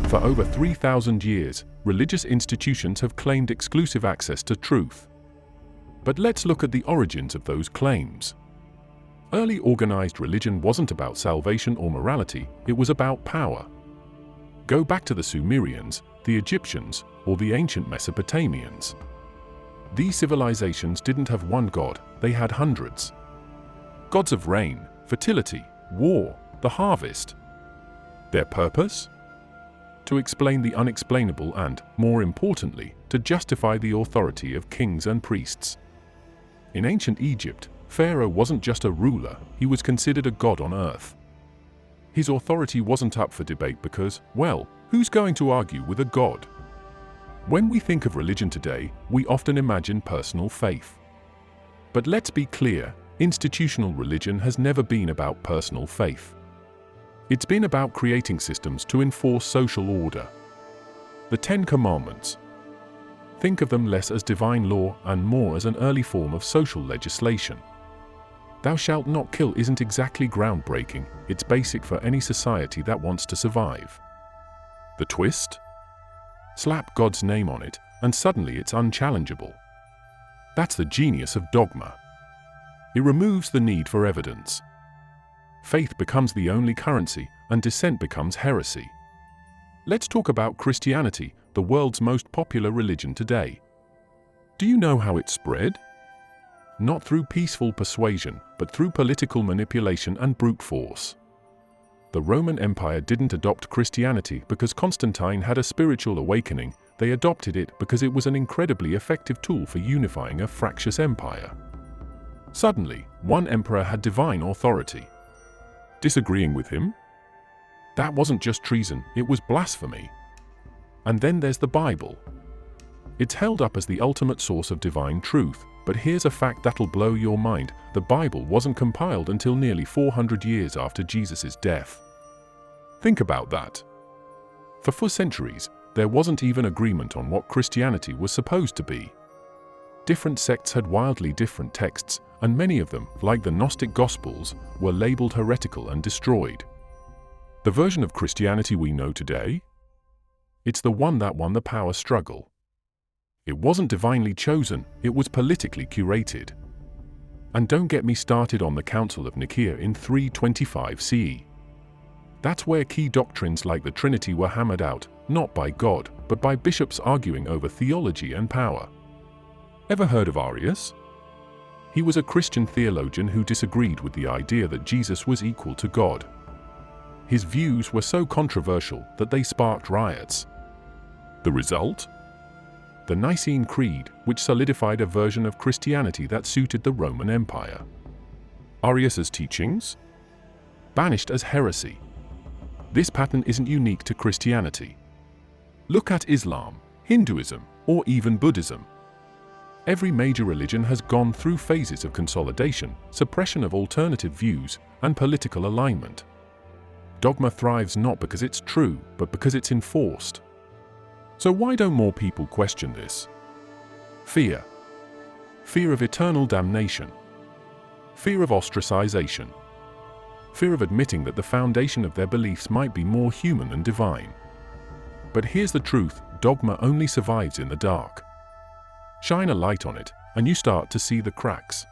For over 3,000 years, religious institutions have claimed exclusive access to truth. But let's look at the origins of those claims. Early organized religion wasn't about salvation or morality, it was about power. Go back to the Sumerians, the Egyptians, or the ancient Mesopotamians. These civilizations didn't have one god, they had hundreds. Gods of rain, fertility, war, the harvest. Their purpose? To explain the unexplainable and, more importantly, to justify the authority of kings and priests. In ancient Egypt, Pharaoh wasn't just a ruler, he was considered a god on earth. His authority wasn't up for debate because, well, who's going to argue with a god? When we think of religion today, we often imagine personal faith. But let's be clear, institutional religion has never been about personal faith. It's been about creating systems to enforce social order. The Ten Commandments. Think of them less as divine law and more as an early form of social legislation. Thou shalt not kill isn't exactly groundbreaking, it's basic for any society that wants to survive. The twist? Slap God's name on it, and suddenly it's unchallengeable. That's the genius of dogma. It removes the need for evidence. Faith becomes the only currency, and dissent becomes heresy. Let's talk about Christianity, the world's most popular religion today. Do you know how it spread? Not through peaceful persuasion, but through political manipulation and brute force. The Roman Empire didn't adopt Christianity because Constantine had a spiritual awakening, they adopted it because it was an incredibly effective tool for unifying a fractious empire. Suddenly, one emperor had divine authority. Disagreeing with him? That wasn't just treason, it was blasphemy. And then there's the Bible. It's held up as the ultimate source of divine truth, but here's a fact that'll blow your mind. The Bible wasn't compiled until nearly 400 years after Jesus' death. Think about that. For centuries, there wasn't even agreement on what Christianity was supposed to be. Different sects had wildly different texts, and many of them, like the Gnostic Gospels, were labeled heretical and destroyed. The version of Christianity we know today? It's the one that won the power struggle. It wasn't divinely chosen, it was politically curated. And don't get me started on the Council of Nicaea in 325 CE. That's where key doctrines like the Trinity were hammered out, not by God, but by bishops arguing over theology and power. Ever heard of Arius? He was a Christian theologian who disagreed with the idea that Jesus was equal to God. His views were so controversial that they sparked riots. The result? The Nicene Creed, which solidified a version of Christianity that suited the Roman Empire. Arius's teachings? Banished as heresy. This pattern isn't unique to Christianity. Look at Islam, Hinduism, or even Buddhism. Every major religion has gone through phases of consolidation, suppression of alternative views, and political alignment. Dogma thrives not because it's true, but because it's enforced. So why don't more people question this? Fear. Fear of eternal damnation. Fear of ostracization. Fear of admitting that the foundation of their beliefs might be more human than divine. But here's the truth, dogma only survives in the dark. Shine a light on it, and you start to see the cracks.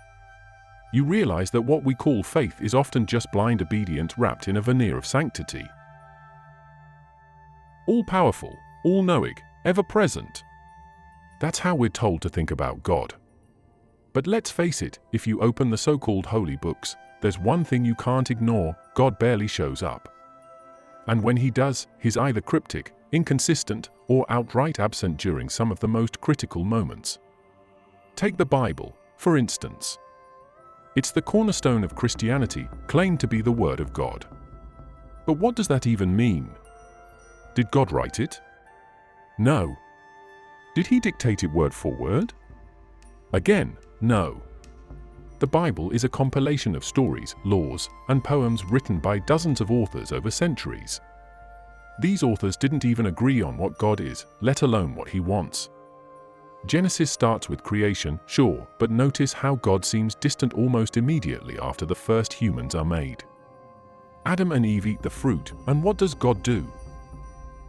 You realize that what we call faith is often just blind obedience wrapped in a veneer of sanctity. All-powerful, all-knowing, ever-present. That's how we're told to think about God. But let's face it, if you open the so-called holy books, there's one thing you can't ignore: God barely shows up. And when he does, he's either cryptic, inconsistent, or outright absent during some of the most critical moments. Take the Bible, for instance. It's the cornerstone of Christianity, claimed to be the Word of God. But what does that even mean? Did God write it? No. Did he dictate it word for word? Again, no. The Bible is a compilation of stories, laws, and poems written by dozens of authors over centuries. These authors didn't even agree on what God is, let alone what he wants. Genesis starts with creation, sure, but notice how God seems distant almost immediately after the first humans are made. Adam and Eve eat the fruit, and what does God do?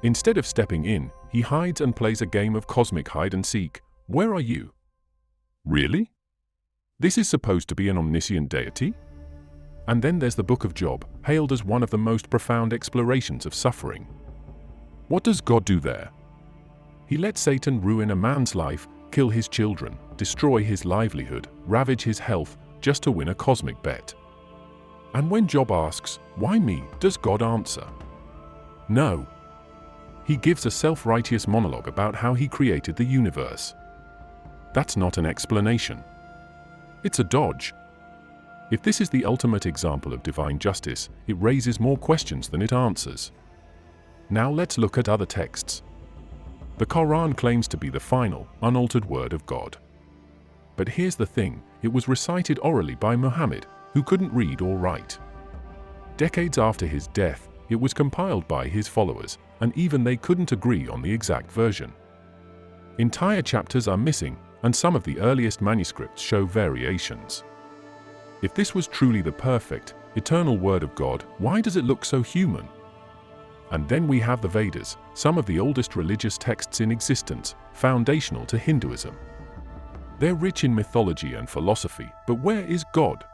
Instead of stepping in, he hides and plays a game of cosmic hide-and-seek. Where are you? Really? This is supposed to be an omniscient deity? And then there's the Book of Job, hailed as one of the most profound explorations of suffering. What does God do there? He lets Satan ruin a man's life, kill his children, destroy his livelihood, ravage his health, just to win a cosmic bet. And when Job asks, "Why me?" does God answer? No. He gives a self-righteous monologue about how he created the universe. That's not an explanation. It's a dodge. If this is the ultimate example of divine justice, it raises more questions than it answers. Now let's look at other texts. The Quran claims to be the final, unaltered word of God. But here's the thing, it was recited orally by Muhammad, who couldn't read or write. Decades after his death, it was compiled by his followers, and even they couldn't agree on the exact version. Entire chapters are missing, and some of the earliest manuscripts show variations. If this was truly the perfect, eternal word of God, why does it look so human? And then we have the Vedas, some of the oldest religious texts in existence, foundational to Hinduism. They're rich in mythology and philosophy, but where is God?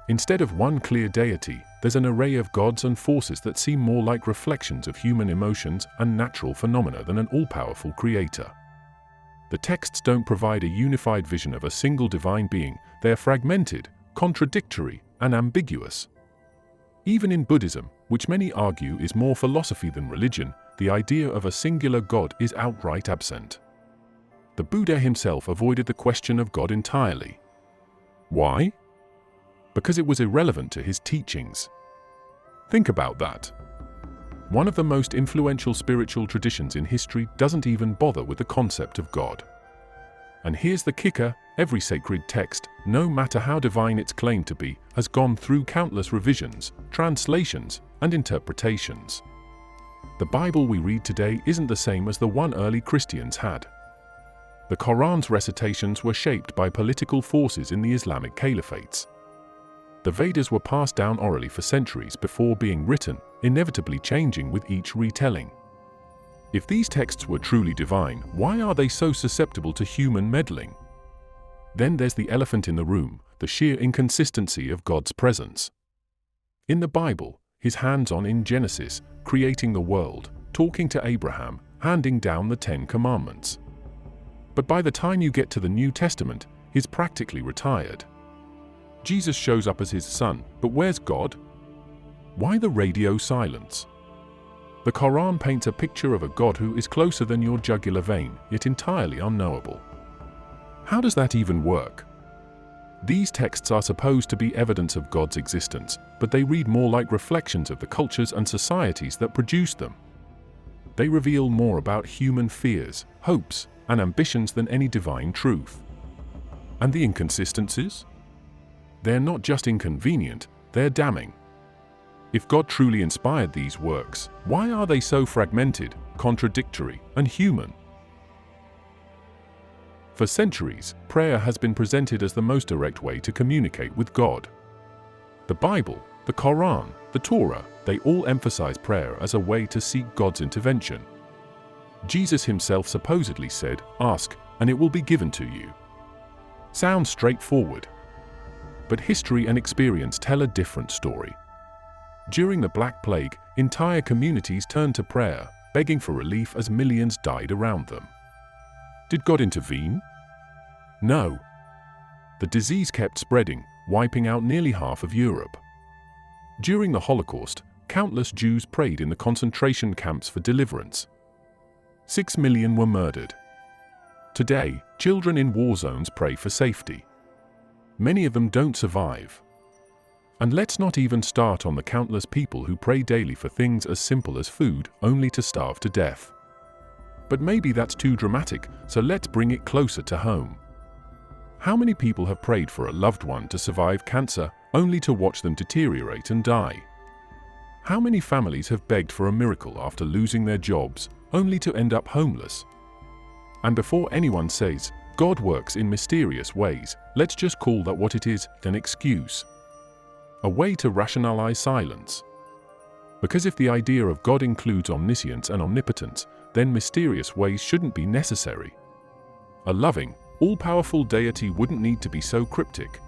Instead of one clear deity, there's an array of gods and forces that seem more like reflections of human emotions and natural phenomena than an all-powerful creator. The texts don't provide a unified vision of a single divine being, they're fragmented, contradictory, and ambiguous. Even in Buddhism, which many argue is more philosophy than religion, the idea of a singular God is outright absent. The Buddha himself avoided the question of God entirely. Why? Because it was irrelevant to his teachings. Think about that. One of the most influential spiritual traditions in history doesn't even bother with the concept of God. And here's the kicker, every sacred text, no matter how divine it's claimed to be, has gone through countless revisions, translations, and interpretations. The Bible we read today isn't the same as the one early Christians had. The Quran's recitations were shaped by political forces in the Islamic caliphates. The Vedas were passed down orally for centuries before being written, inevitably changing with each retelling. If these texts were truly divine, why are they so susceptible to human meddling? Then there's the elephant in the room, the sheer inconsistency of God's presence. In the Bible, his hands-on in Genesis, creating the world, talking to Abraham, handing down the 10 Commandments. But by the time you get to the New Testament, he's practically retired. Jesus shows up as his son, but where's God? Why the radio silence? The Quran paints a picture of a God who is closer than your jugular vein, yet entirely unknowable. How does that even work? These texts are supposed to be evidence of God's existence, but they read more like reflections of the cultures and societies that produced them. They reveal more about human fears, hopes, and ambitions than any divine truth. And the inconsistencies? They're not just inconvenient, they're damning. If God truly inspired these works, why are they so fragmented, contradictory, and human? For centuries, prayer has been presented as the most direct way to communicate with God. The Bible, the Quran, the Torah, they all emphasize prayer as a way to seek God's intervention. Jesus himself supposedly said, "Ask, and it will be given to you." Sounds straightforward. But history and experience tell a different story. During the Black Plague, entire communities turned to prayer, begging for relief as millions died around them. Did God intervene? No. The disease kept spreading, wiping out nearly half of Europe. During the Holocaust, countless Jews prayed in the concentration camps for deliverance. 6 million were murdered. Today, children in war zones pray for safety. Many of them don't survive. And let's not even start on the countless people who pray daily for things as simple as food, only to starve to death. But maybe that's too dramatic, so let's bring it closer to home. How many people have prayed for a loved one to survive cancer, only to watch them deteriorate and die? How many families have begged for a miracle after losing their jobs, only to end up homeless? And before anyone says, God works in mysterious ways, let's just call that what it is, an excuse. A way to rationalize silence. Because if the idea of God includes omniscience and omnipotence, then mysterious ways shouldn't be necessary. A loving, all-powerful deity wouldn't need to be so cryptic.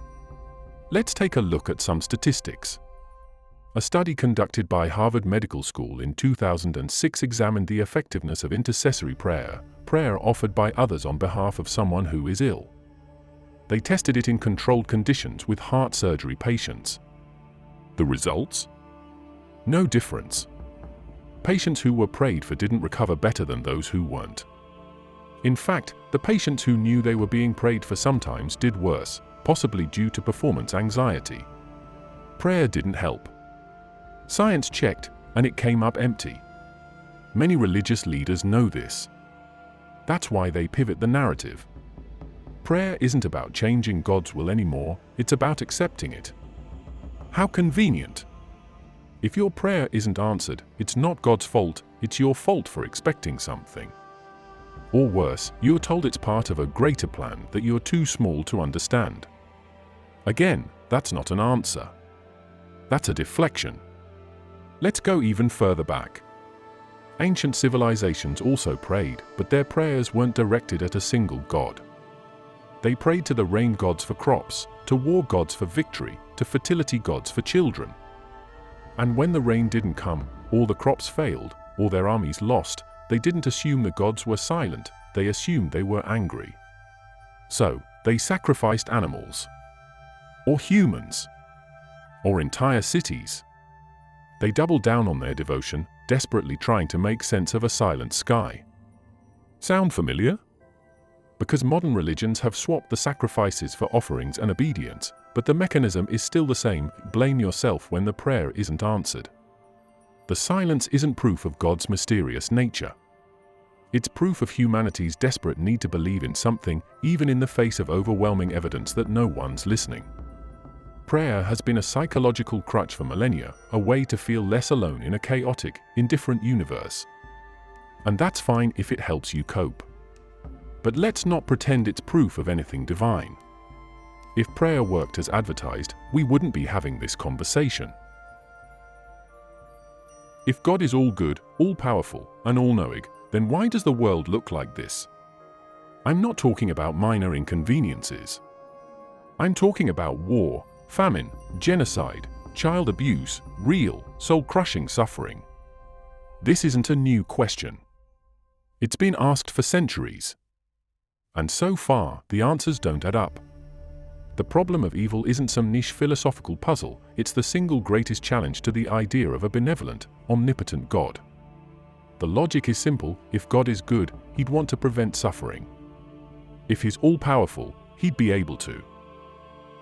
Let's take a look at some statistics. A study conducted by Harvard Medical School in 2006 examined the effectiveness of intercessory prayer, prayer offered by others on behalf of someone who is ill. They tested it in controlled conditions with heart surgery patients. The results? No difference. Patients who were prayed for didn't recover better than those who weren't. In fact, the patients who knew they were being prayed for sometimes did worse, possibly due to performance anxiety. Prayer didn't help. Science checked, and it came up empty. Many religious leaders know this. That's why they pivot the narrative. Prayer isn't about changing God's will anymore, it's about accepting it. How convenient! If your prayer isn't answered, it's not God's fault, it's your fault for expecting something. Or worse, you're told it's part of a greater plan that you're too small to understand. Again, that's not an answer. That's a deflection. Let's go even further back. Ancient civilizations also prayed, but their prayers weren't directed at a single god. They prayed to the rain gods for crops, to war gods for victory, to fertility gods for children. And when the rain didn't come, or the crops failed, or their armies lost, they didn't assume the gods were silent, they assumed they were angry. So, they sacrificed animals. Or humans. Or entire cities. They doubled down on their devotion, desperately trying to make sense of a silent sky. Sound familiar? Because modern religions have swapped the sacrifices for offerings and obedience, but the mechanism is still the same: blame yourself when the prayer isn't answered. The silence isn't proof of God's mysterious nature. It's proof of humanity's desperate need to believe in something, even in the face of overwhelming evidence that no one's listening. Prayer has been a psychological crutch for millennia, a way to feel less alone in a chaotic, indifferent universe. And that's fine if it helps you cope. But let's not pretend it's proof of anything divine. If prayer worked as advertised, we wouldn't be having this conversation. If God is all good, all-powerful, and all-knowing, then why does the world look like this? I'm not talking about minor inconveniences. I'm talking about war, famine, genocide, child abuse, real, soul-crushing suffering. This isn't a new question. It's been asked for centuries. And so far, the answers don't add up. The problem of evil isn't some niche philosophical puzzle, it's the single greatest challenge to the idea of a benevolent, omnipotent God. The logic is simple: if God is good, he'd want to prevent suffering. If he's all-powerful, he'd be able to.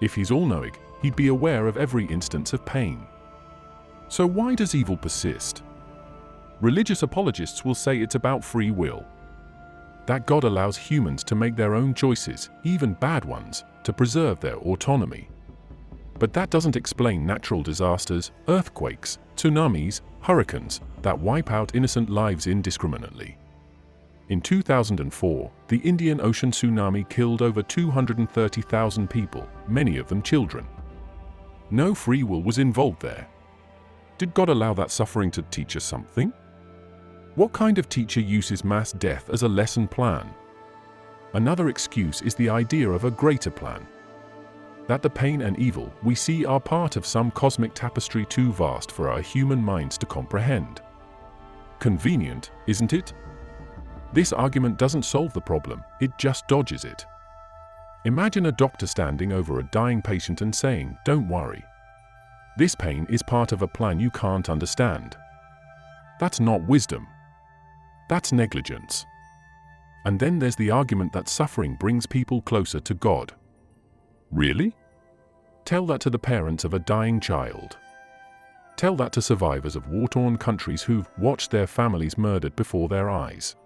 If he's all-knowing, he'd be aware of every instance of pain. So why does evil persist? Religious apologists will say it's about free will. That God allows humans to make their own choices, even bad ones, to preserve their autonomy. But that doesn't explain natural disasters, earthquakes, tsunamis, hurricanes, that wipe out innocent lives indiscriminately. In 2004, the Indian Ocean tsunami killed over 230,000 people, many of them children. No free will was involved there. Did God allow that suffering to teach us something? What kind of teacher uses mass death as a lesson plan? Another excuse is the idea of a greater plan. That the pain and evil we see are part of some cosmic tapestry too vast for our human minds to comprehend. Convenient, isn't it? This argument doesn't solve the problem, it just dodges it. Imagine a doctor standing over a dying patient and saying, "Don't worry. This pain is part of a plan you can't understand." That's not wisdom. That's negligence. And then there's the argument that suffering brings people closer to God. Really? Tell that to the parents of a dying child. Tell that to survivors of war-torn countries who've watched their families murdered before their eyes.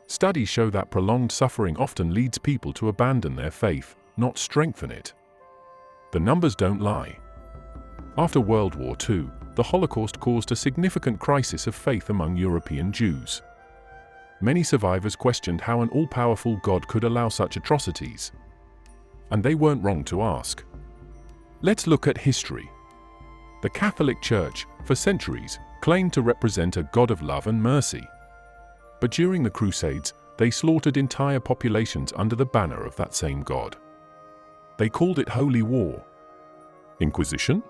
Studies show that prolonged suffering often leads people to abandon their faith, not strengthen it. The numbers don't lie. After World War II, the Holocaust caused a significant crisis of faith among European Jews. Many survivors questioned how an all-powerful God could allow such atrocities. And they weren't wrong to ask. Let's look at history. The Catholic Church, for centuries, claimed to represent a God of love and mercy. But during the Crusades, they slaughtered entire populations under the banner of that same God. They called it holy war. Inquisition?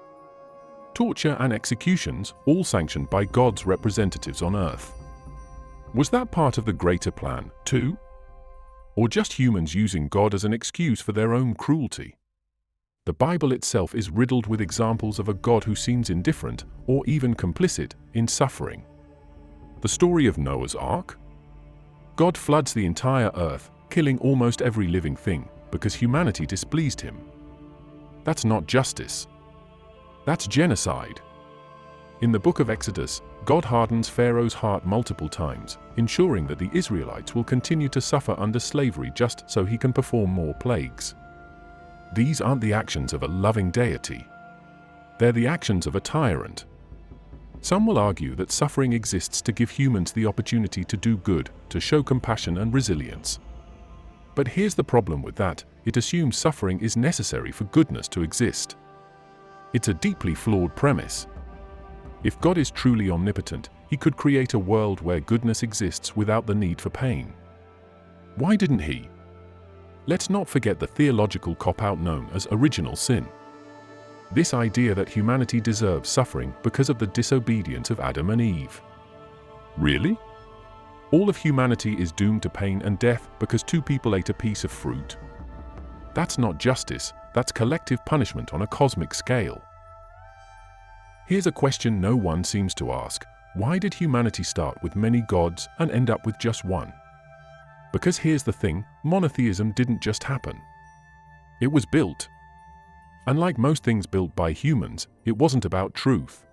Torture and executions, all sanctioned by God's representatives on earth. Was that part of the greater plan, too? Or just humans using God as an excuse for their own cruelty? The Bible itself is riddled with examples of a God who seems indifferent or even complicit in suffering. The story of Noah's Ark? God floods the entire earth, killing almost every living thing because humanity displeased him. That's not justice. That's genocide. In the book of Exodus, God hardens Pharaoh's heart multiple times, ensuring that the Israelites will continue to suffer under slavery just so he can perform more plagues. These aren't the actions of a loving deity. They're the actions of a tyrant. Some will argue that suffering exists to give humans the opportunity to do good, to show compassion and resilience. But here's the problem with that: it assumes suffering is necessary for goodness to exist. It's a deeply flawed premise. If God is truly omnipotent, he could create a world where goodness exists without the need for pain. Why didn't he? Let's not forget the theological cop-out known as original sin. This idea that humanity deserves suffering because of the disobedience of Adam and Eve. Really? All of humanity is doomed to pain and death because two people ate a piece of fruit? That's not justice, that's collective punishment on a cosmic scale. Here's a question no one seems to ask: why did humanity start with many gods and end up with just one? Because here's the thing, monotheism didn't just happen. It was built. Unlike most things built by humans, it wasn't about truth.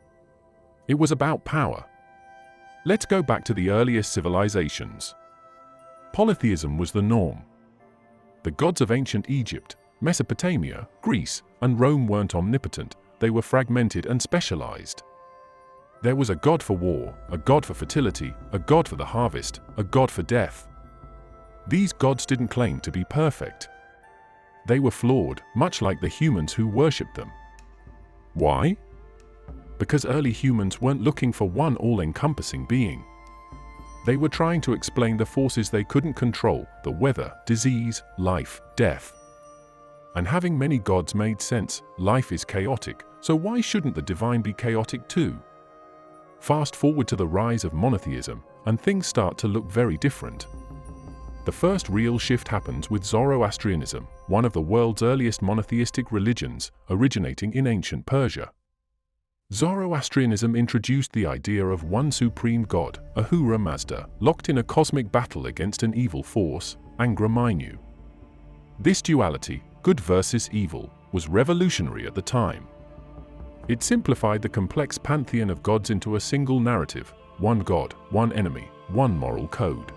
It was about power. Let's go back to the earliest civilizations. Polytheism was the norm. The gods of ancient Egypt, Mesopotamia, Greece, and Rome weren't omnipotent, they were fragmented and specialized. There was a god for war, a god for fertility, a god for the harvest, a god for death. These gods didn't claim to be perfect. They were flawed, much like the humans who worshipped them. Why? Because early humans weren't looking for one all-encompassing being. They were trying to explain the forces they couldn't control: the weather, disease, life, death. And having many gods made sense. Life is chaotic, so why shouldn't the divine be chaotic too? Fast forward to the rise of monotheism, and things start to look very different. The first real shift happens with Zoroastrianism, one of the world's earliest monotheistic religions, originating in ancient Persia. Zoroastrianism introduced the idea of one supreme god, Ahura Mazda, locked in a cosmic battle against an evil force, Angra Mainyu. This duality, good versus evil, was revolutionary at the time. It simplified the complex pantheon of gods into a single narrative: one god, one enemy, one moral code.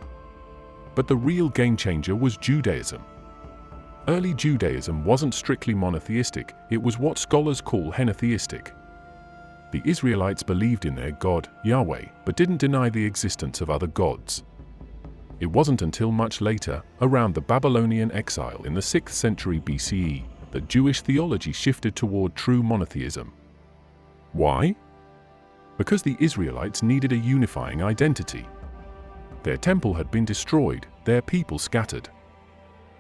But the real game-changer was Judaism. Early Judaism wasn't strictly monotheistic, it was what scholars call henotheistic. The Israelites believed in their God, Yahweh, but didn't deny the existence of other gods. It wasn't until much later, around the Babylonian exile in the 6th century BCE, that Jewish theology shifted toward true monotheism. Why? Because the Israelites needed a unifying identity. Their temple had been destroyed, their people scattered.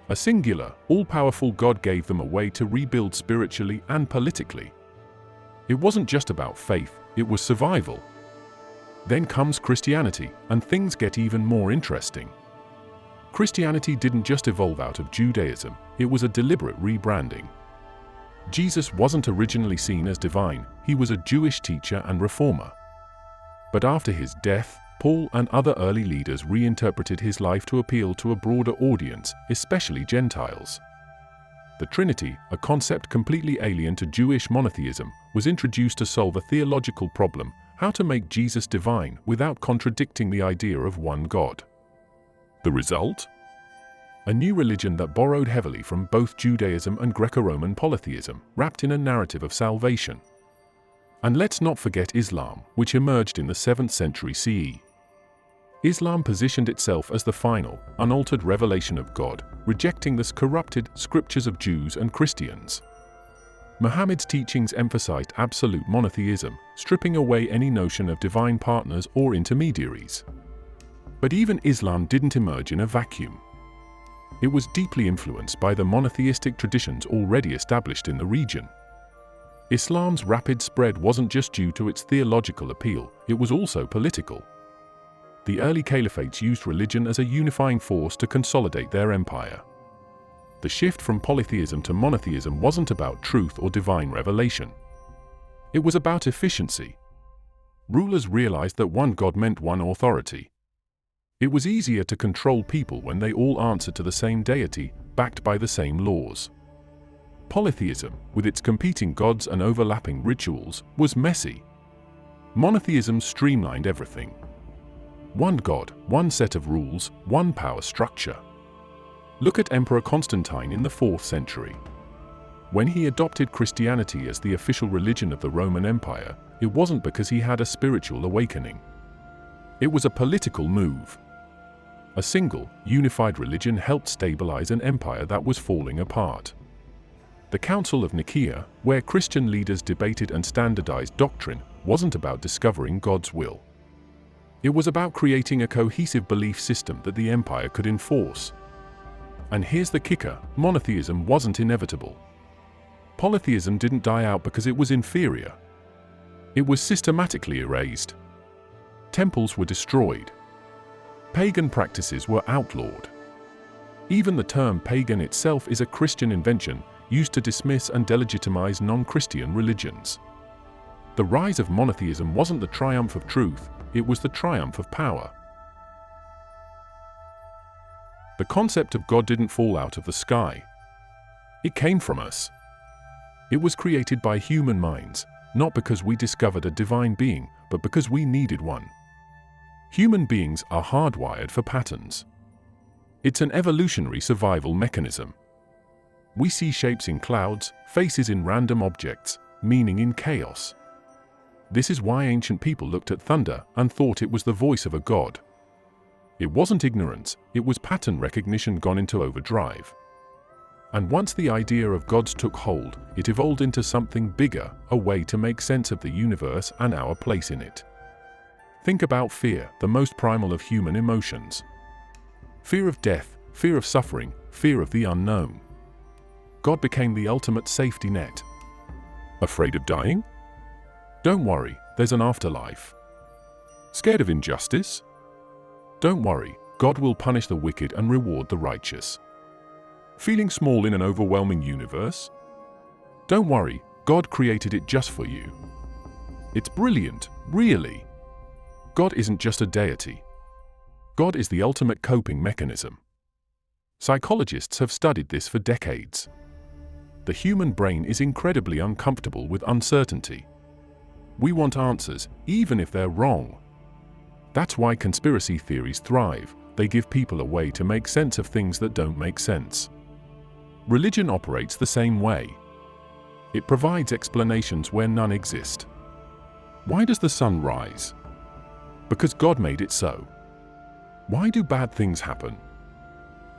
A singular, all-powerful God gave them a way to rebuild spiritually and politically. It wasn't just about faith, it was survival. Then comes Christianity, and things get even more interesting. Christianity didn't just evolve out of Judaism, it was a deliberate rebranding. Jesus wasn't originally seen as divine, he was a Jewish teacher and reformer. But after his death, Paul and other early leaders reinterpreted his life to appeal to a broader audience, especially Gentiles. The Trinity, a concept completely alien to Jewish monotheism, was introduced to solve a theological problem: how to make Jesus divine without contradicting the idea of one God. The result? A new religion that borrowed heavily from both Judaism and Greco-Roman polytheism, wrapped in a narrative of salvation. And let's not forget Islam, which emerged in the 7th century CE. Islam positioned itself as the final, unaltered revelation of God, rejecting the corrupted scriptures of Jews and Christians. Muhammad's teachings emphasized absolute monotheism, stripping away any notion of divine partners or intermediaries. But even Islam didn't emerge in a vacuum. It was deeply influenced by the monotheistic traditions already established in the region. Islam's rapid spread wasn't just due to its theological appeal, it was also political. The early caliphates used religion as a unifying force to consolidate their empire. The shift from polytheism to monotheism wasn't about truth or divine revelation. It was about efficiency. Rulers realized that one God meant one authority. It was easier to control people when they all answered to the same deity, backed by the same laws. Polytheism, with its competing gods and overlapping rituals, was messy. Monotheism streamlined everything. One God, one set of rules, one power structure. Look at Emperor Constantine in the 4th century. When he adopted Christianity as the official religion of the Roman Empire, it wasn't because he had a spiritual awakening. It was a political move. A single, unified religion helped stabilize an empire that was falling apart. The Council of Nicaea, where Christian leaders debated and standardized doctrine, wasn't about discovering God's will. It was about creating a cohesive belief system that the empire could enforce. And here's the kicker: monotheism wasn't inevitable. Polytheism didn't die out because it was inferior. It was systematically erased. Temples were destroyed. Pagan practices were outlawed. Even the term pagan itself is a Christian invention used to dismiss and delegitimize non-Christian religions. The rise of monotheism wasn't the triumph of truth, it was the triumph of power. The concept of God didn't fall out of the sky. It came from us. It was created by human minds, not because we discovered a divine being, but because we needed one. Human beings are hardwired for patterns. It's an evolutionary survival mechanism. We see shapes in clouds, faces in random objects, meaning in chaos. This is why ancient people looked at thunder and thought it was the voice of a god. It wasn't ignorance, it was pattern recognition gone into overdrive. And once the idea of gods took hold, it evolved into something bigger, a way to make sense of the universe and our place in it. Think about fear, the most primal of human emotions. Fear of death, fear of suffering, fear of the unknown. God became the ultimate safety net. Afraid of dying? Don't worry, there's an afterlife. Scared of injustice? Don't worry, God will punish the wicked and reward the righteous. Feeling small in an overwhelming universe? Don't worry, God created it just for you. It's brilliant, really. God isn't just a deity. God is the ultimate coping mechanism. Psychologists have studied this for decades. The human brain is incredibly uncomfortable with uncertainty. We want answers, even if they're wrong. That's why conspiracy theories thrive. They give people a way to make sense of things that don't make sense. Religion operates the same way. It provides explanations where none exist. Why does the sun rise? Because God made it so. Why do bad things happen?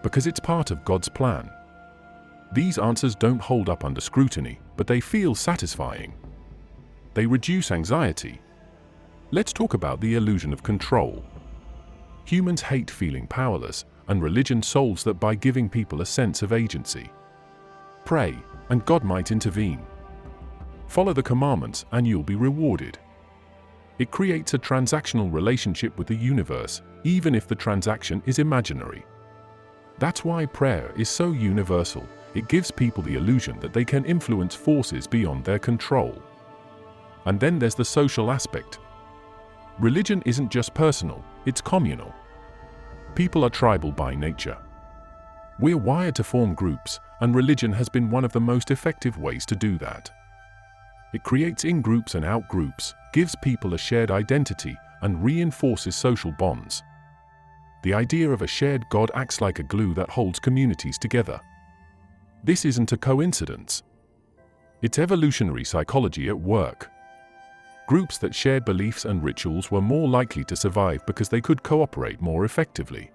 Because it's part of God's plan. These answers don't hold up under scrutiny, but they feel satisfying. They reduce anxiety. Let's talk about the illusion of control. Humans hate feeling powerless, and religion solves that by giving people a sense of agency. Pray, and God might intervene. Follow the commandments, and you'll be rewarded. It creates a transactional relationship with the universe, even if the transaction is imaginary. That's why prayer is so universal. It gives people the illusion that they can influence forces beyond their control. And then there's the social aspect. Religion isn't just personal, it's communal. People are tribal by nature. We're wired to form groups, and religion has been one of the most effective ways to do that. It creates in-groups and out-groups, gives people a shared identity, and reinforces social bonds. The idea of a shared God acts like a glue that holds communities together. This isn't a coincidence. It's evolutionary psychology at work. Groups that shared beliefs and rituals were more likely to survive because they could cooperate more effectively.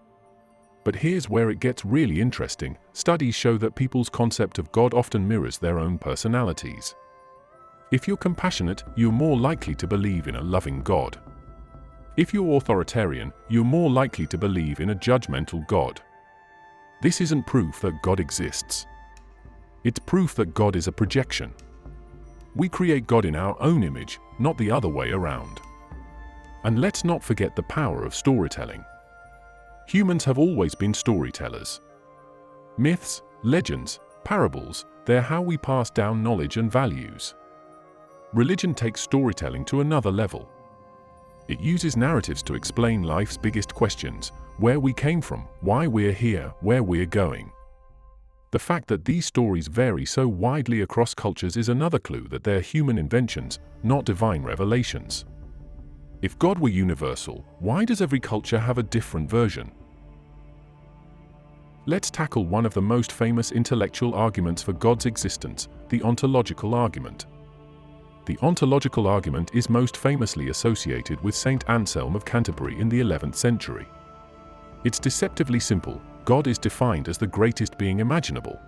But here's where it gets really interesting. Studies show that people's concept of God often mirrors their own personalities. If you're compassionate, you're more likely to believe in a loving God. If you're authoritarian, you're more likely to believe in a judgmental God. This isn't proof that God exists. It's proof that God is a projection. We create God in our own image, not the other way around. And let's not forget the power of storytelling. Humans have always been storytellers. Myths, legends, parables, they're how we pass down knowledge and values. Religion takes storytelling to another level. It uses narratives to explain life's biggest questions: where we came from, why we're here, where we're going. The fact that these stories vary so widely across cultures is another clue that they're human inventions, not divine revelations. If God were universal, why does every culture have a different version? Let's tackle one of the most famous intellectual arguments for God's existence, the ontological argument. The ontological argument is most famously associated with Saint Anselm of Canterbury in the 11th century. It's deceptively simple. God is defined as the greatest being imaginable.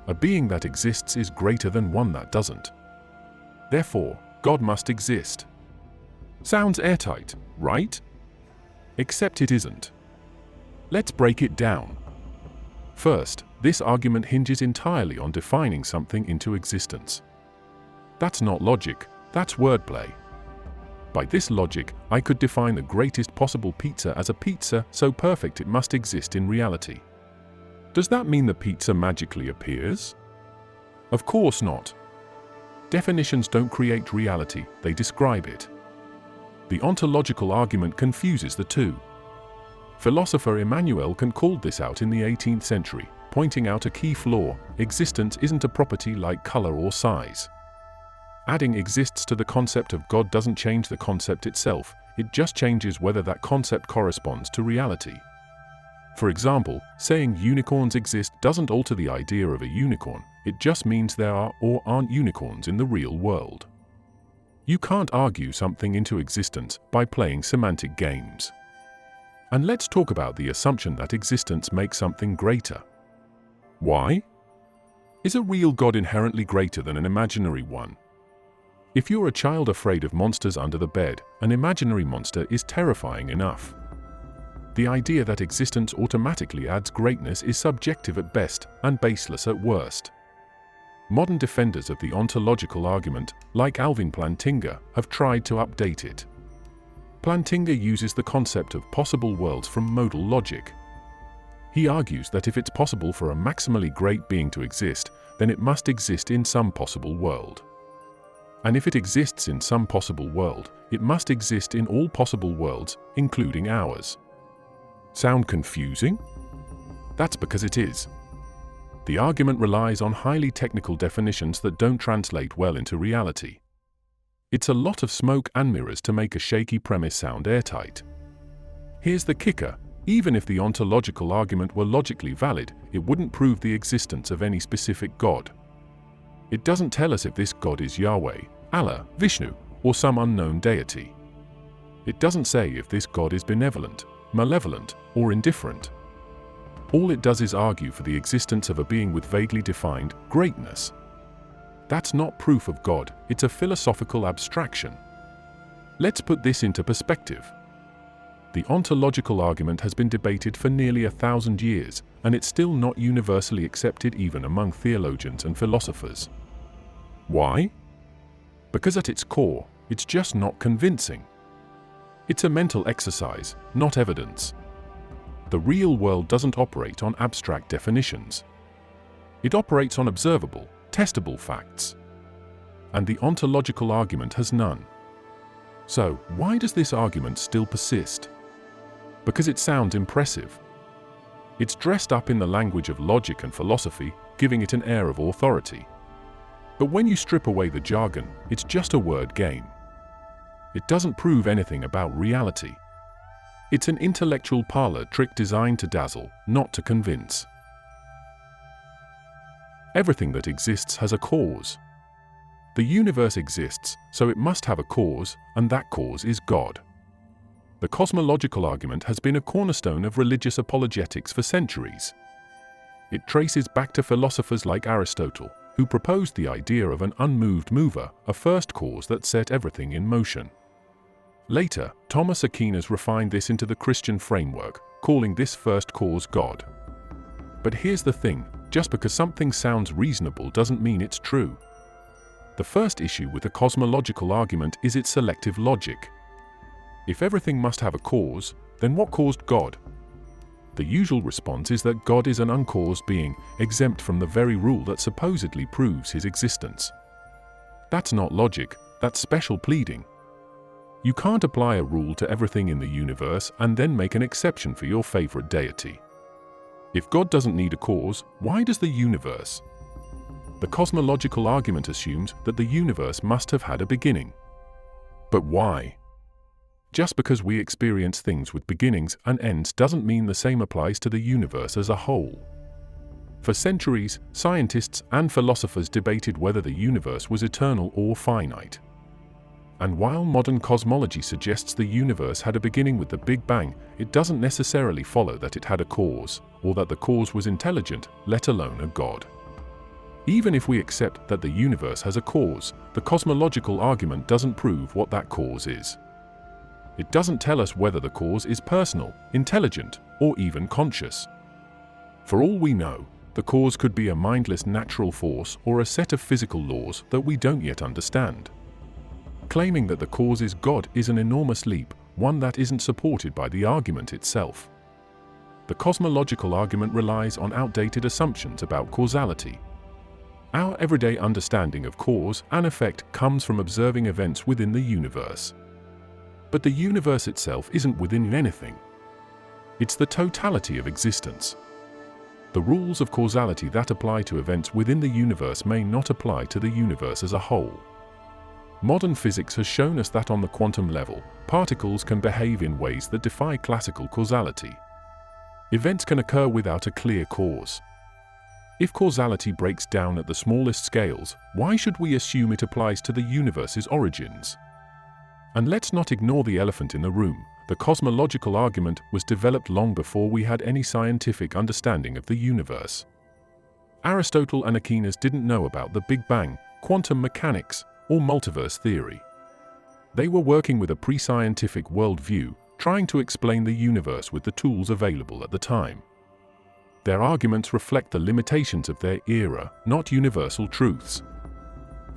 A being that exists is greater than one that doesn't. Therefore, God must exist. Sounds airtight, right? Except it isn't. Let's break it down. First, this argument hinges entirely on defining something into existence. That's not logic, that's wordplay. By this logic, I could define the greatest possible pizza as a pizza so perfect it must exist in reality. Does that mean the pizza magically appears? Of course not. Definitions don't create reality, they describe it. The ontological argument confuses the two. Philosopher Immanuel Kant called this out in the 18th century, pointing out a key flaw: existence isn't a property like color or size. Adding exists to the concept of God doesn't change the concept itself, it just changes whether that concept corresponds to reality. For example, saying unicorns exist doesn't alter the idea of a unicorn, it just means there are or aren't unicorns in the real world. You can't argue something into existence by playing semantic games. And let's talk about the assumption that existence makes something greater. Why? Is a real God inherently greater than an imaginary one? If you're a child afraid of monsters under the bed, an imaginary monster is terrifying enough. The idea that existence automatically adds greatness is subjective at best and baseless at worst. Modern defenders of the ontological argument, like Alvin Plantinga, have tried to update it. Plantinga uses the concept of possible worlds from modal logic. He argues that if it's possible for a maximally great being to exist, then it must exist in some possible world. And if it exists in some possible world, it must exist in all possible worlds, including ours. Sound confusing? That's because it is. The argument relies on highly technical definitions that don't translate well into reality. It's a lot of smoke and mirrors to make a shaky premise sound airtight. Here's the kicker: even if the ontological argument were logically valid, it wouldn't prove the existence of any specific God. It doesn't tell us if this God is Yahweh, Allah, Vishnu, or some unknown deity. It doesn't say if this God is benevolent, malevolent, or indifferent. All it does is argue for the existence of a being with vaguely defined greatness. That's not proof of God, it's a philosophical abstraction. Let's put this into perspective. The ontological argument has been debated for nearly 1,000 years, and it's still not universally accepted even among theologians and philosophers. Why? Because at its core, it's just not convincing. It's a mental exercise, not evidence. The real world doesn't operate on abstract definitions. It operates on observable, testable facts. And the ontological argument has none. So, why does this argument still persist? Because it sounds impressive. It's dressed up in the language of logic and philosophy, giving it an air of authority. But when you strip away the jargon, it's just a word game. It doesn't prove anything about reality. It's an intellectual parlor trick designed to dazzle, not to convince. Everything that exists has a cause. The universe exists, so it must have a cause, and that cause is God. The cosmological argument has been a cornerstone of religious apologetics for centuries. It traces back to philosophers like Aristotle, who proposed the idea of an unmoved mover, a first cause that set everything in motion. Later, Thomas Aquinas refined this into the Christian framework, calling this first cause God. But here's the thing, just because something sounds reasonable doesn't mean it's true. The first issue with the cosmological argument is its selective logic. If everything must have a cause, then what caused God? The usual response is that God is an uncaused being, exempt from the very rule that supposedly proves his existence. That's not logic, that's special pleading. You can't apply a rule to everything in the universe and then make an exception for your favorite deity. If God doesn't need a cause, why does the universe? The cosmological argument assumes that the universe must have had a beginning. But why? Just because we experience things with beginnings and ends doesn't mean the same applies to the universe as a whole. For centuries, scientists and philosophers debated whether the universe was eternal or finite. And while modern cosmology suggests the universe had a beginning with the Big Bang, it doesn't necessarily follow that it had a cause, or that the cause was intelligent, let alone a god. Even if we accept that the universe has a cause, the cosmological argument doesn't prove what that cause is. It doesn't tell us whether the cause is personal, intelligent, or even conscious. For all we know, the cause could be a mindless natural force or a set of physical laws that we don't yet understand. Claiming that the cause is God is an enormous leap, one that isn't supported by the argument itself. The cosmological argument relies on outdated assumptions about causality. Our everyday understanding of cause and effect comes from observing events within the universe. But the universe itself isn't within anything. It's the totality of existence. The rules of causality that apply to events within the universe may not apply to the universe as a whole. Modern physics has shown us that on the quantum level, particles can behave in ways that defy classical causality. Events can occur without a clear cause. If causality breaks down at the smallest scales, why should we assume it applies to the universe's origins? And let's not ignore the elephant in the room. The cosmological argument was developed long before we had any scientific understanding of the universe. Aristotle and Aquinas didn't know about the Big Bang, quantum mechanics, or multiverse theory. They were working with a pre-scientific worldview, trying to explain the universe with the tools available at the time. Their arguments reflect the limitations of their era, not universal truths.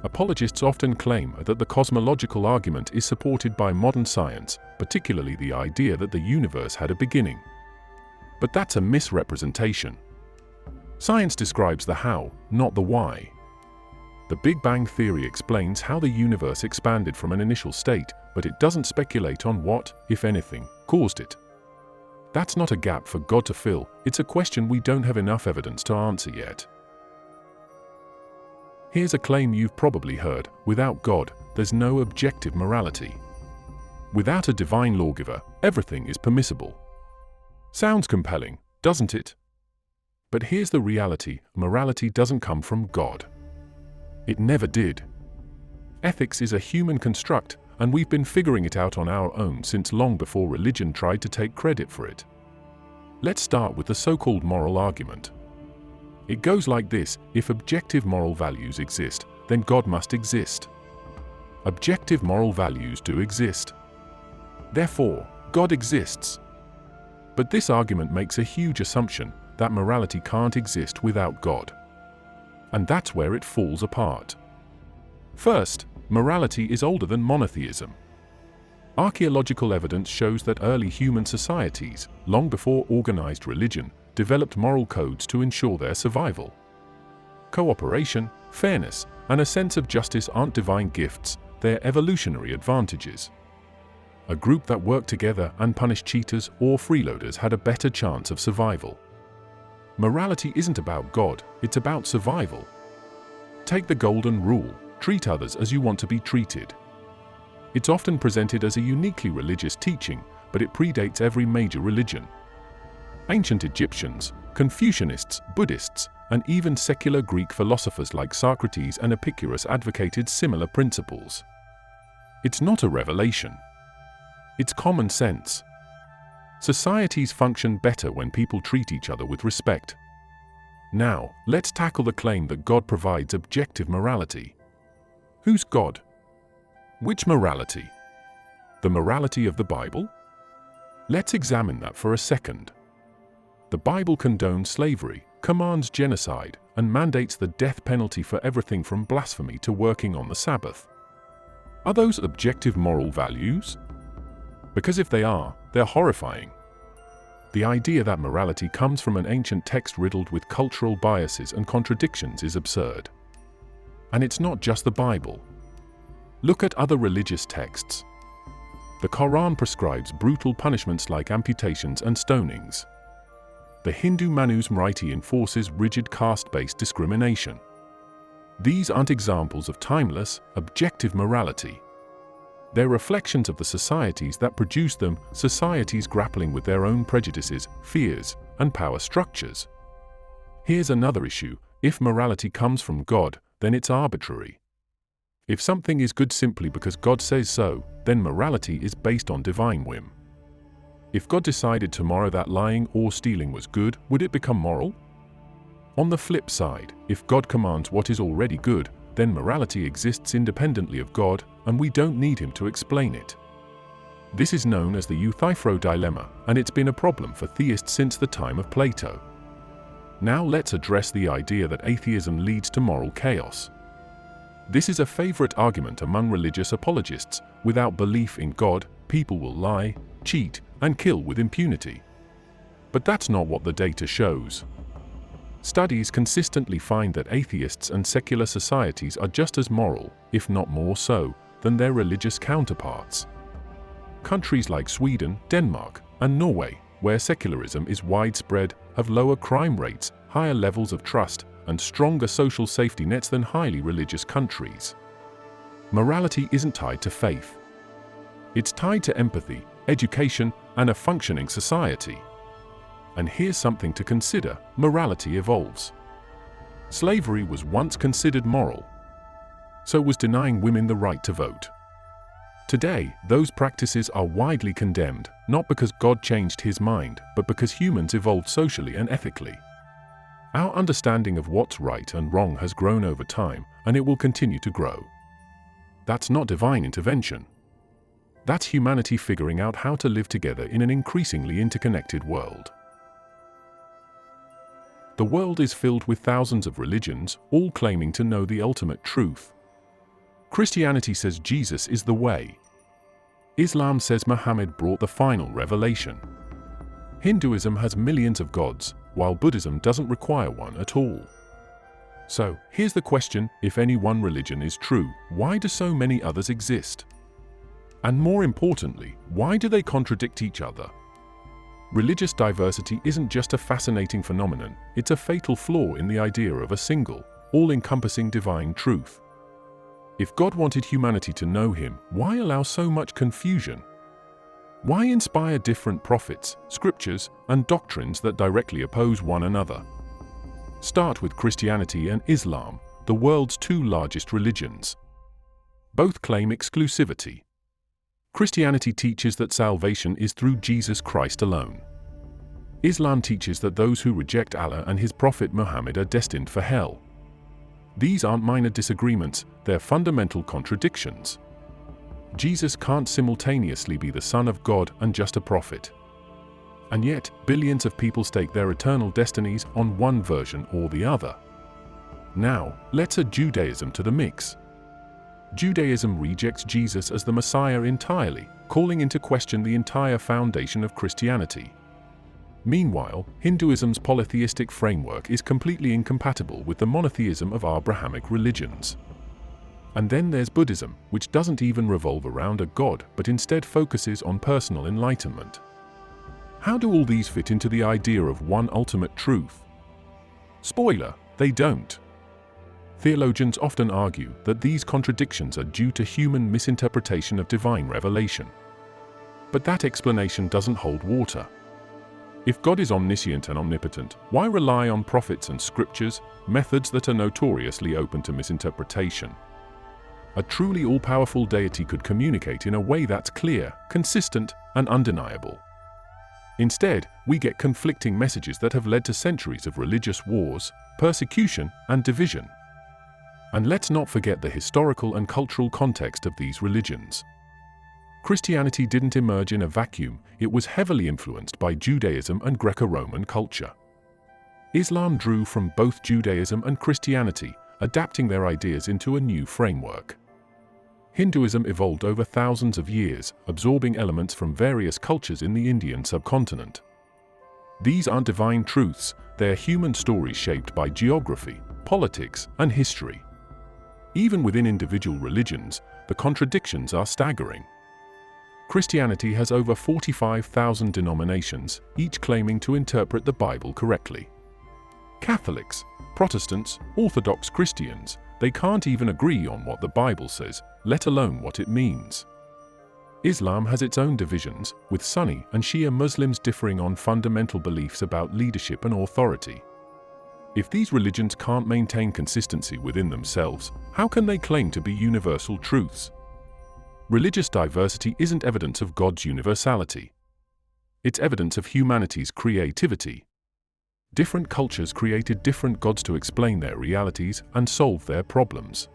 Apologists often claim that the cosmological argument is supported by modern science, particularly the idea that the universe had a beginning. But that's a misrepresentation. Science describes the how, not the why. The Big Bang theory explains how the universe expanded from an initial state, but it doesn't speculate on what, if anything, caused it. That's not a gap for God to fill, it's a question we don't have enough evidence to answer yet. Here's a claim you've probably heard: without God, there's no objective morality. Without a divine lawgiver, everything is permissible. Sounds compelling, doesn't it? But here's the reality: morality doesn't come from God. It never did. Ethics is a human construct, and we've been figuring it out on our own since long before religion tried to take credit for it. Let's start with the so-called moral argument. It goes like this: if objective moral values exist, then God must exist. Objective moral values do exist. Therefore, God exists. But this argument makes a huge assumption that morality can't exist without God. And that's where it falls apart. First, morality is older than monotheism. Archaeological evidence shows that early human societies, long before organized religion, developed moral codes to ensure their survival. Cooperation, fairness, and a sense of justice aren't divine gifts, they're evolutionary advantages. A group that worked together and punished cheaters or freeloaders had a better chance of survival. Morality isn't about God, it's about survival. Take the golden rule: treat others as you want to be treated. It's often presented as a uniquely religious teaching, but it predates every major religion. Ancient Egyptians, Confucianists, Buddhists, and even secular Greek philosophers like Socrates and Epicurus advocated similar principles. It's not a revelation. It's common sense. Societies function better when people treat each other with respect. Now, let's tackle the claim that God provides objective morality. Who's God? Which morality? The morality of the Bible? Let's examine that for a second. The Bible condones slavery, commands genocide, and mandates the death penalty for everything from blasphemy to working on the Sabbath. Are those objective moral values? Because if they are, they're horrifying. The idea that morality comes from an ancient text riddled with cultural biases and contradictions is absurd. And it's not just the Bible. Look at other religious texts. The Quran prescribes brutal punishments like amputations and stonings. The Hindu Manusmriti enforces rigid caste-based discrimination. These aren't examples of timeless, objective morality. They're reflections of the societies that produce them, societies grappling with their own prejudices, fears, and power structures. Here's another issue: if morality comes from God, then it's arbitrary. If something is good simply because God says so, then morality is based on divine whim. If God decided tomorrow that lying or stealing was good, would it become moral? On the flip side, if God commands what is already good, then morality exists independently of God, and we don't need him to explain it. This is known as the Euthyphro dilemma, and it's been a problem for theists since the time of Plato. Now let's address the idea that atheism leads to moral chaos. This is a favorite argument among religious apologists. Without belief in God, people will lie, cheat, and kill with impunity. But that's not what the data shows. Studies consistently find that atheists and secular societies are just as moral, if not more so, than their religious counterparts. Countries like Sweden, Denmark, and Norway, where secularism is widespread, have lower crime rates, higher levels of trust, and stronger social safety nets than highly religious countries. Morality isn't tied to faith. It's tied to empathy, education, and a functioning society. And here's something to consider: morality evolves. Slavery was once considered moral. So was denying women the right to vote. Today, those practices are widely condemned, not because God changed his mind, but because humans evolved socially and ethically. Our understanding of what's right and wrong has grown over time, and it will continue to grow. That's not divine intervention. That's humanity figuring out how to live together in an increasingly interconnected world. The world is filled with thousands of religions, all claiming to know the ultimate truth. Christianity says Jesus is the way. Islam says Muhammad brought the final revelation. Hinduism has millions of gods, while Buddhism doesn't require one at all. So, here's the question: if any one religion is true, why do so many others exist? And more importantly, why do they contradict each other? Religious diversity isn't just a fascinating phenomenon, it's a fatal flaw in the idea of a single, all-encompassing divine truth. If God wanted humanity to know him, why allow so much confusion? Why inspire different prophets, scriptures, and doctrines that directly oppose one another? Start with Christianity and Islam, the world's two largest religions. Both claim exclusivity. Christianity teaches that salvation is through Jesus Christ alone. Islam teaches that those who reject Allah and his prophet Muhammad are destined for hell. These aren't minor disagreements, they're fundamental contradictions. Jesus can't simultaneously be the Son of God and just a prophet. And yet, billions of people stake their eternal destinies on one version or the other. Now, let's add Judaism to the mix. Judaism rejects Jesus as the Messiah entirely, calling into question the entire foundation of Christianity. Meanwhile, Hinduism's polytheistic framework is completely incompatible with the monotheism of Abrahamic religions. And then there's Buddhism, which doesn't even revolve around a god, but instead focuses on personal enlightenment. How do all these fit into the idea of one ultimate truth? Spoiler, they don't. Theologians often argue that these contradictions are due to human misinterpretation of divine revelation. But that explanation doesn't hold water. If God is omniscient and omnipotent, why rely on prophets and scriptures, methods that are notoriously open to misinterpretation? a truly all-powerful deity could communicate in a way that's clear, consistent, and undeniable. Instead, we get conflicting messages that have led to centuries of religious wars, persecution, and division. And let's not forget the historical and cultural context of these religions. Christianity didn't emerge in a vacuum, it was heavily influenced by Judaism and Greco-Roman culture. Islam drew from both Judaism and Christianity, adapting their ideas into a new framework. Hinduism evolved over thousands of years, absorbing elements from various cultures in the Indian subcontinent. These aren't divine truths, they're human stories shaped by geography, politics, and history. Even within individual religions, the contradictions are staggering. Christianity has over 45,000 denominations, each claiming to interpret the Bible correctly. Catholics, Protestants, Orthodox Christians, they can't even agree on what the Bible says, let alone what it means. Islam has its own divisions, with Sunni and Shia Muslims differing on fundamental beliefs about leadership and authority. If these religions can't maintain consistency within themselves, how can they claim to be universal truths? Religious diversity isn't evidence of God's universality. It's evidence of humanity's creativity. Different cultures created different gods to explain their realities and solve their problems.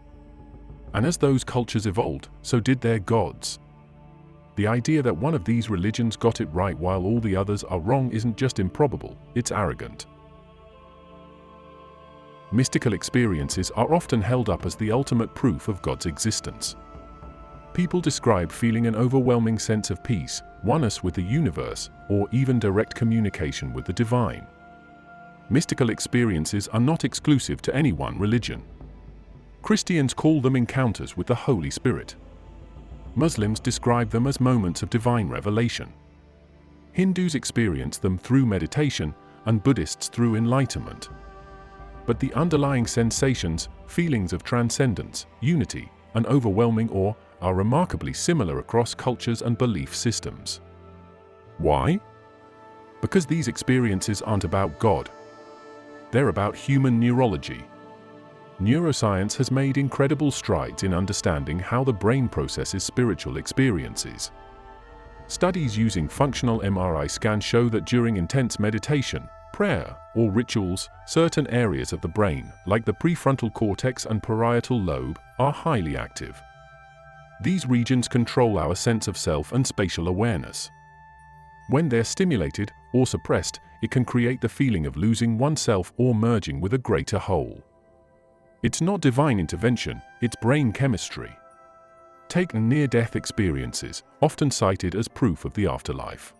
And as those cultures evolved, so did their gods. The idea that one of these religions got it right while all the others are wrong isn't just improbable, it's arrogant. Mystical experiences are often held up as the ultimate proof of God's existence. People describe feeling an overwhelming sense of peace, oneness with the universe, or even direct communication with the divine. Mystical experiences are not exclusive to any one religion. Christians call them encounters with the Holy Spirit. Muslims describe them as moments of divine revelation. Hindus experience them through meditation, and Buddhists through enlightenment. But the underlying sensations, feelings of transcendence, unity, and overwhelming awe are remarkably similar across cultures and belief systems. Why? Because these experiences aren't about God. They're about human neurology. Neuroscience has made incredible strides in understanding how the brain processes spiritual experiences. Studies using functional MRI scans show that during intense meditation, prayer, or rituals, certain areas of the brain, like the prefrontal cortex and parietal lobe, are highly active. These regions control our sense of self and spatial awareness. When they're stimulated or suppressed, it can create the feeling of losing oneself or merging with a greater whole. It's not divine intervention, it's brain chemistry. Take near-death experiences, often cited as proof of the afterlife.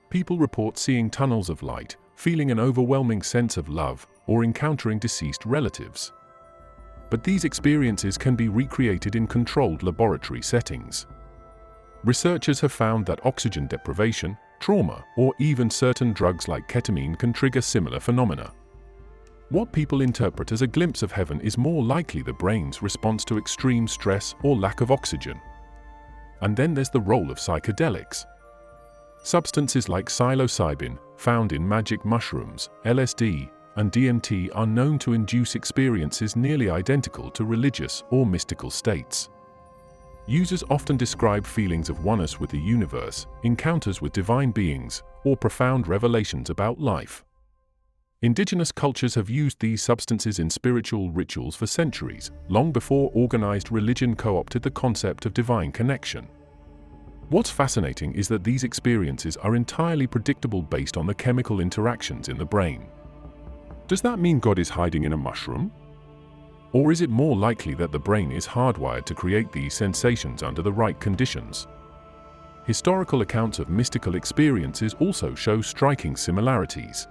People report seeing tunnels of light, feeling an overwhelming sense of love, or encountering deceased relatives. But these experiences can be recreated in controlled laboratory settings. Researchers have found that oxygen deprivation, trauma, or even certain drugs like ketamine can trigger similar phenomena. What people interpret as a glimpse of heaven is more likely the brain's response to extreme stress or lack of oxygen. And then there's the role of psychedelics. Substances like psilocybin, found in magic mushrooms, LSD, and DMT are known to induce experiences nearly identical to religious or mystical states. Users often describe feelings of oneness with the universe, encounters with divine beings, or profound revelations about life. Indigenous cultures have used these substances in spiritual rituals for centuries, long before organized religion co-opted the concept of divine connection. What's fascinating is that these experiences are entirely predictable based on the chemical interactions in the brain. Does that mean God is hiding in a mushroom? Or is it more likely that the brain is hardwired to create these sensations under the right conditions? Historical accounts of mystical experiences also show striking similarities.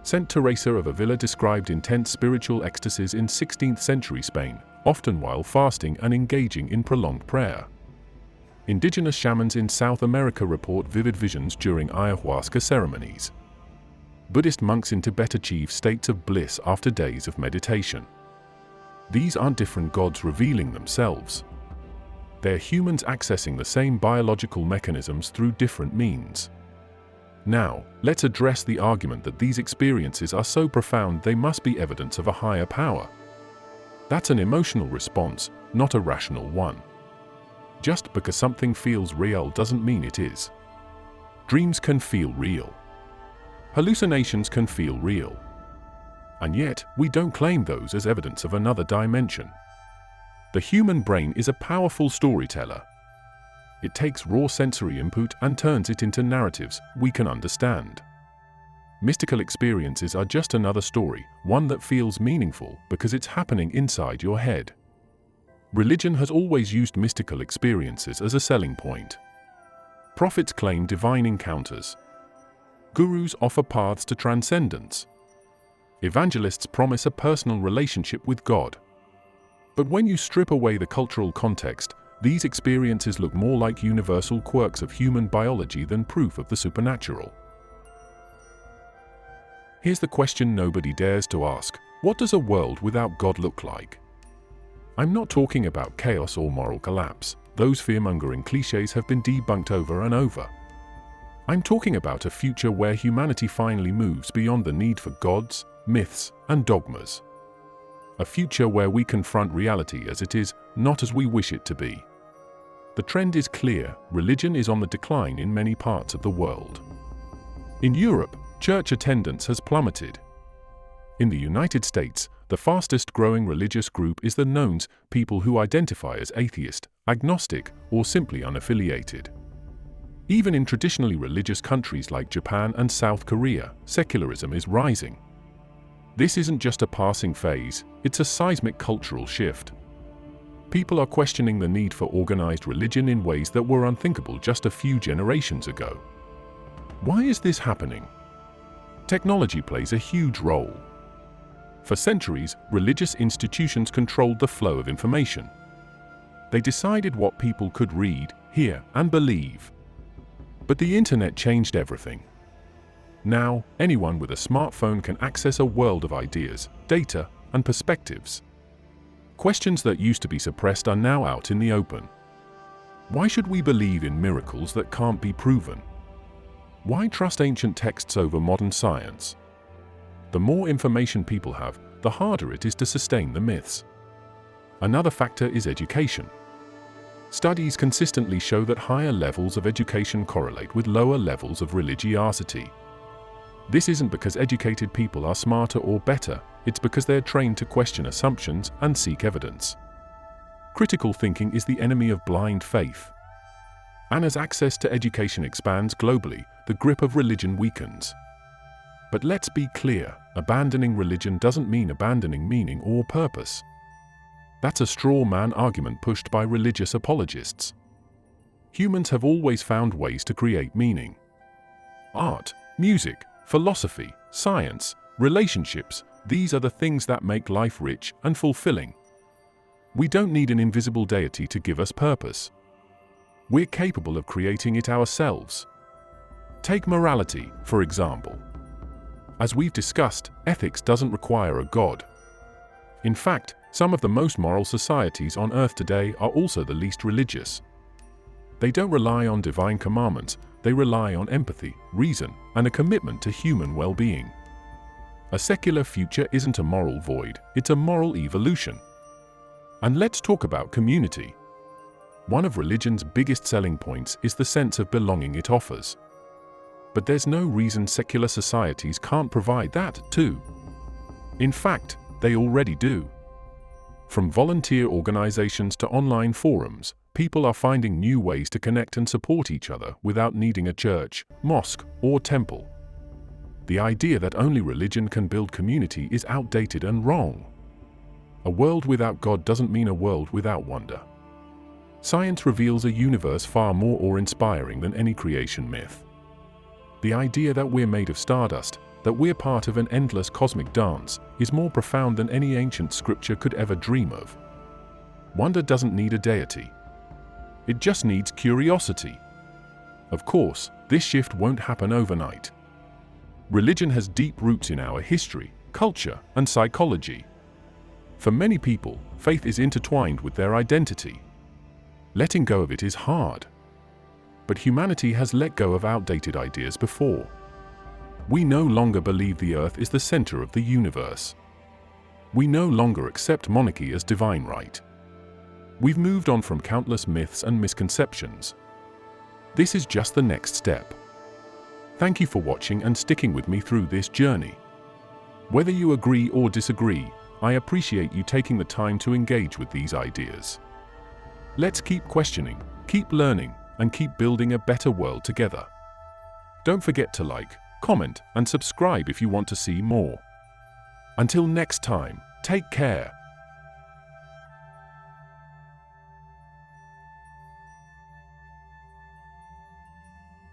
Saint Teresa of Avila described intense spiritual ecstasies in 16th century Spain, often while fasting and engaging in prolonged prayer. Indigenous shamans in South America report vivid visions during ayahuasca ceremonies. Buddhist monks in Tibet achieve states of bliss after days of meditation. These aren't different gods revealing themselves. They're humans accessing the same biological mechanisms through different means. Now, let's address the argument that these experiences are so profound they must be evidence of a higher power. That's an emotional response, not a rational one. Just because something feels real doesn't mean it is. Dreams can feel real. Hallucinations can feel real. And yet, we don't claim those as evidence of another dimension. The human brain is a powerful storyteller. It takes raw sensory input and turns it into narratives we can understand. Mystical experiences are just another story, one that feels meaningful because it's happening inside your head. Religion has always used mystical experiences as a selling point. Prophets claim divine encounters. Gurus offer paths to transcendence. Evangelists promise a personal relationship with God. But when you strip away the cultural context, these experiences look more like universal quirks of human biology than proof of the supernatural. Here's the question nobody dares to ask: what does a world without God look like? I'm not talking about chaos or moral collapse. Those fear-mongering cliches have been debunked over and over. I'm talking about a future where humanity finally moves beyond the need for gods, myths, and dogmas. A future where we confront reality as it is, not as we wish it to be. The trend is clear: religion is on the decline in many parts of the world. In Europe, church attendance has plummeted. In the United States, the fastest-growing religious group is the nones, people who identify as atheist, agnostic, or simply unaffiliated. Even in traditionally religious countries like Japan and South Korea, secularism is rising. This isn't just a passing phase, it's a seismic cultural shift. People are questioning the need for organized religion in ways that were unthinkable just a few generations ago. Why is this happening? Technology plays a huge role. For centuries, religious institutions controlled the flow of information. They decided what people could read, hear, and believe. But the internet changed everything. Now, anyone with a smartphone can access a world of ideas, data, and perspectives. Questions that used to be suppressed are now out in the open. Why should we believe in miracles that can't be proven? Why trust ancient texts over modern science? The more information people have, the harder it is to sustain the myths. Another factor is education. Studies consistently show that higher levels of education correlate with lower levels of religiosity. This isn't because educated people are smarter or better, it's because they're trained to question assumptions and seek evidence. Critical thinking is the enemy of blind faith. And as access to education expands globally, the grip of religion weakens. But let's be clear, abandoning religion doesn't mean abandoning meaning or purpose. That's a straw man argument pushed by religious apologists. Humans have always found ways to create meaning. Art, music, philosophy, science, relationships, these are the things that make life rich and fulfilling. We don't need an invisible deity to give us purpose. We're capable of creating it ourselves. Take morality, for example. As we've discussed, ethics doesn't require a god. In fact, some of the most moral societies on Earth today are also the least religious. They don't rely on divine commandments, they rely on empathy, reason, and a commitment to human well-being. A secular future isn't a moral void, it's a moral evolution. And let's talk about community. One of religion's biggest selling points is the sense of belonging it offers. But there's no reason secular societies can't provide that, too. In fact, they already do. From volunteer organizations to online forums, people are finding new ways to connect and support each other without needing a church, mosque, or temple. The idea that only religion can build community is outdated and wrong. A world without God doesn't mean a world without wonder. Science reveals a universe far more awe-inspiring than any creation myth. The idea that we're made of stardust, that we're part of an endless cosmic dance, is more profound than any ancient scripture could ever dream of. Wonder doesn't need a deity. It just needs curiosity. Of course, this shift won't happen overnight. Religion has deep roots in our history, culture, and psychology. For many people, faith is intertwined with their identity. Letting go of it is hard. But humanity has let go of outdated ideas before. We no longer believe the Earth is the center of the universe. We no longer accept monarchy as divine right. We've moved on from countless myths and misconceptions. This is just the next step. Thank you for watching and sticking with me through this journey. Whether you agree or disagree, I appreciate you taking the time to engage with these ideas. Let's keep questioning, keep learning, and keep building a better world together. Don't forget to like, comment, and subscribe if you want to see more. Until next time, take care.